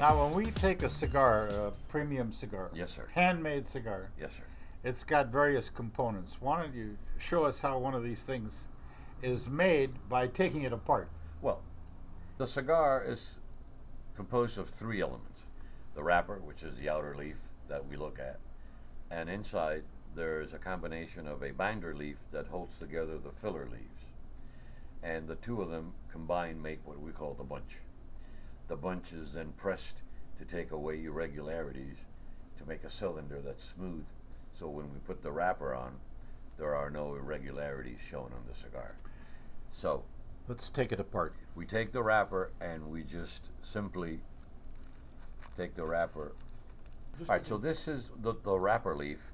Now, when we take a cigar, a premium cigar, Yes, sir. handmade cigar, Yes, sir. it's got various components. Why don't you show us how one of these things is made by taking it apart? Well, the cigar is composed of three elements: the wrapper, which is the outer leaf that we look at, and inside there's a combination of a binder leaf that holds together the filler leaves. And the two of them combined make what we call the bunch. The bunch is then pressed to take away irregularities to make a cylinder that's smooth, so when we put the wrapper on, there are no irregularities shown on the cigar. So Let's take it apart. we take the wrapper and we just simply take the wrapper. All right, so this is the wrapper leaf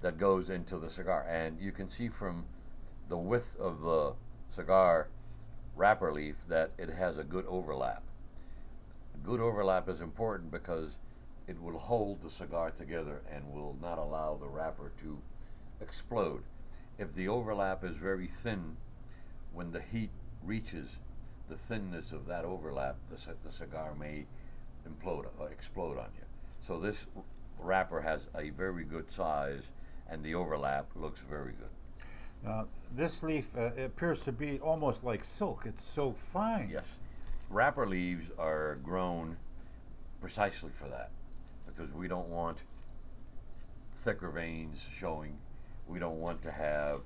that goes into the cigar, and you can see from the width of the cigar wrapper leaf that it has a good overlap. A good overlap is important because it will hold the cigar together and will not allow the wrapper to explode. If the overlap is very thin, when the heat reaches the thinness of that overlap, the cigar may explode on you. So this wrapper has a very good size, and the overlap looks very good. This leaf appears to be almost like silk. It's so fine. Yes, wrapper leaves are grown precisely for that, because we don't want thicker veins showing. We don't want to have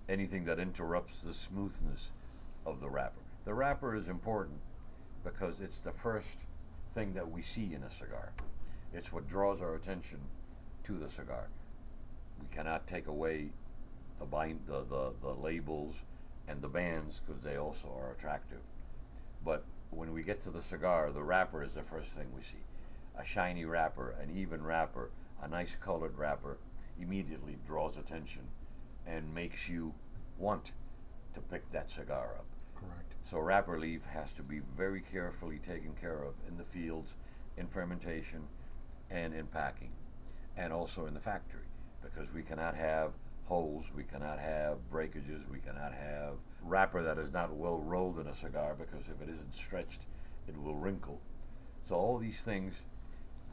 anything that interrupts the smoothness of the wrapper. The wrapper is important because it's the first thing that we see in a cigar. It's what draws our attention to the cigar. We cannot take away the labels and the bands because they also are attractive. But when we get to the cigar, the wrapper is the first thing we see. A shiny wrapper, an even wrapper, a nice colored wrapper immediately draws attention and makes you want to pick that cigar up. Correct. So wrapper leaf has to be very carefully taken care of in the fields, in fermentation, and in packing, and also in the factory, because we cannot have holes, we cannot have breakages, we cannot have wrapper that is not well rolled in a cigar, because if it isn't stretched, it will wrinkle. So all these things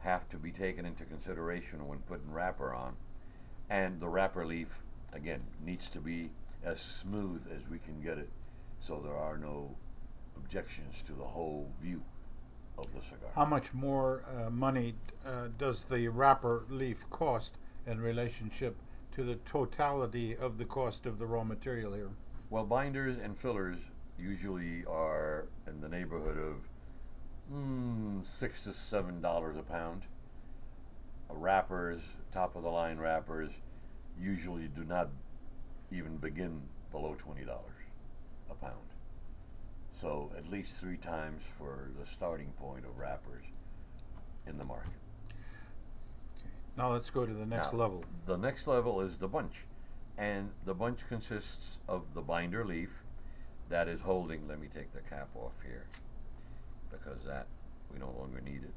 have to be taken into consideration when putting wrapper on, and the wrapper leaf, again, needs to be as smooth as we can get it, so there are no objections to the whole view of the cigar. How much more money does the wrapper leaf cost in relationship to the totality of the cost of the raw material here? Well, binders and fillers usually are in the neighborhood of $6 to $7 a pound. Wrappers, top of the line wrappers, usually do not even begin below $20 a pound. So at least 3 times for the starting point of wrappers in the market. Okay. Now let's go to the next Now, level. The next level is the bunch. And the bunch consists of the binder leaf that is holding, let me take the cap off here because that we no longer need it.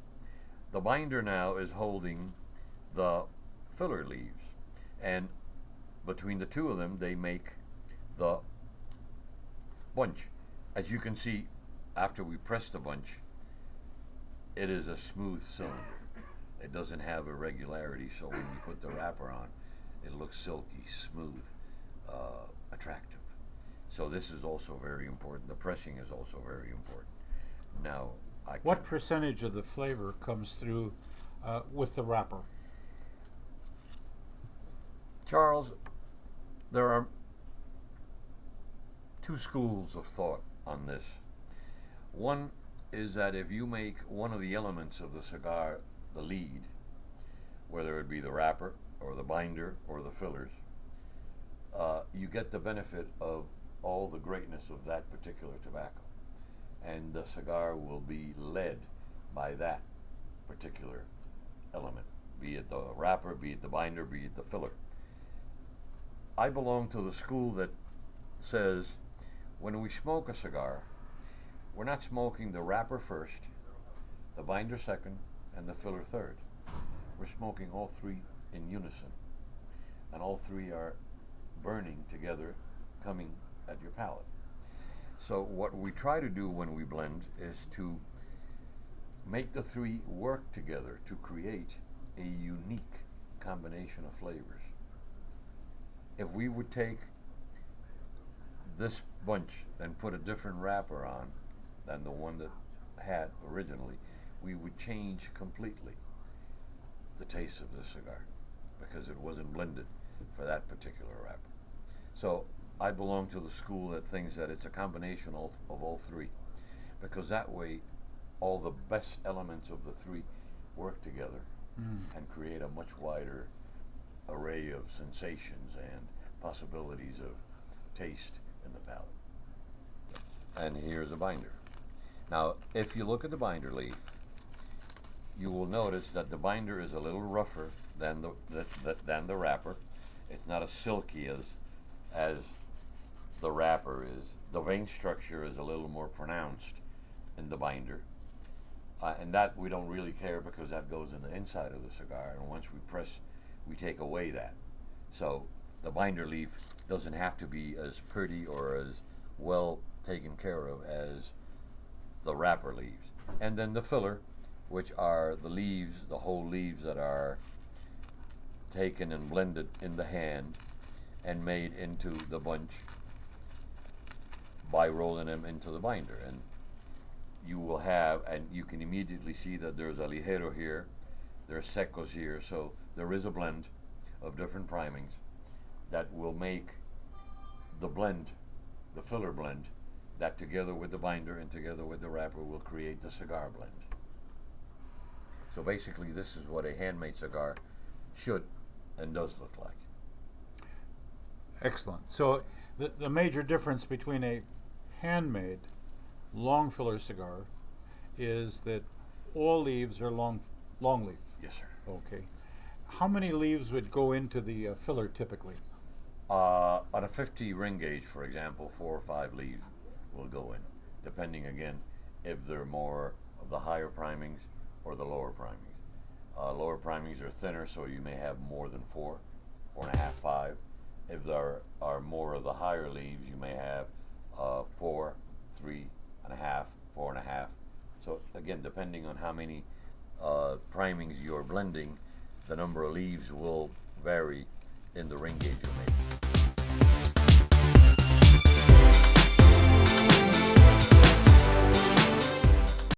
The binder now is holding the filler leaves, and between the two of them they make the bunch. As you can see, after we press the bunch, it is a smooth cylinder. It doesn't have irregularity, so when you put the wrapper on, it looks silky, smooth, attractive. So this is also very important. The pressing is also very important. Now, What percentage of the flavor comes through with the wrapper? Charles, there are 2 schools of thought on this. One is that if you make one of the elements of the cigar the lead, whether it be the wrapper or the binder or the fillers, you get the benefit of all the greatness of that particular tobacco, and the cigar will be led by that particular element, be it the wrapper, be it the binder, be it the filler. I belong to the school that says when we smoke a cigar, we're not smoking the wrapper first, the binder second, and the filler third. We're smoking all 3 in unison, and all 3 are burning together, coming at your palate. So what we try to do when we blend is to make the three work together to create a unique combination of flavors. If we would take this bunch and put a different wrapper on than the one that had originally, we would change completely the taste of the cigar because it wasn't blended for that particular wrapper. So I belong to the school that thinks that it's a combination of all three, because that way all the best elements of the three work together and create a much wider array of sensations and possibilities of taste in the palate. And here's a binder. Now, if you look at the binder leaf, you will notice that the binder is a little rougher than the wrapper. It's not as silky as the wrapper is. The vein structure is a little more pronounced in the binder. And that we don't really care because that goes in the inside of the cigar, and once we press, we take away that. So the binder leaf doesn't have to be as pretty or as well taken care of as the wrapper leaves. And then the filler, which are the leaves, the whole leaves that are taken and blended in the hand and made into the bunch by rolling them into the binder. And you will have, and you can immediately see that there's a ligero here, there's secos here, so there is a blend of different primings that will make the blend, the filler blend, that together with the binder and together with the wrapper will create the cigar blend. So basically this is what a handmade cigar should and does look like. Excellent. So the major difference between a handmade long filler cigar is that all leaves are long leaf. Yes, sir. Okay. How many leaves would go into the filler typically? On a 50 ring gauge, for example, 4 or 5 leaves will go in, depending again if they're more of the higher primings or the lower primings. Lower primings are thinner, so you may have more than 4, 4.5, 5. If there are more of the higher leaves, you may have 4, 3.5, 4.5. So again, depending on how many primings you're blending, the number of leaves will vary in the ring gauge you're making.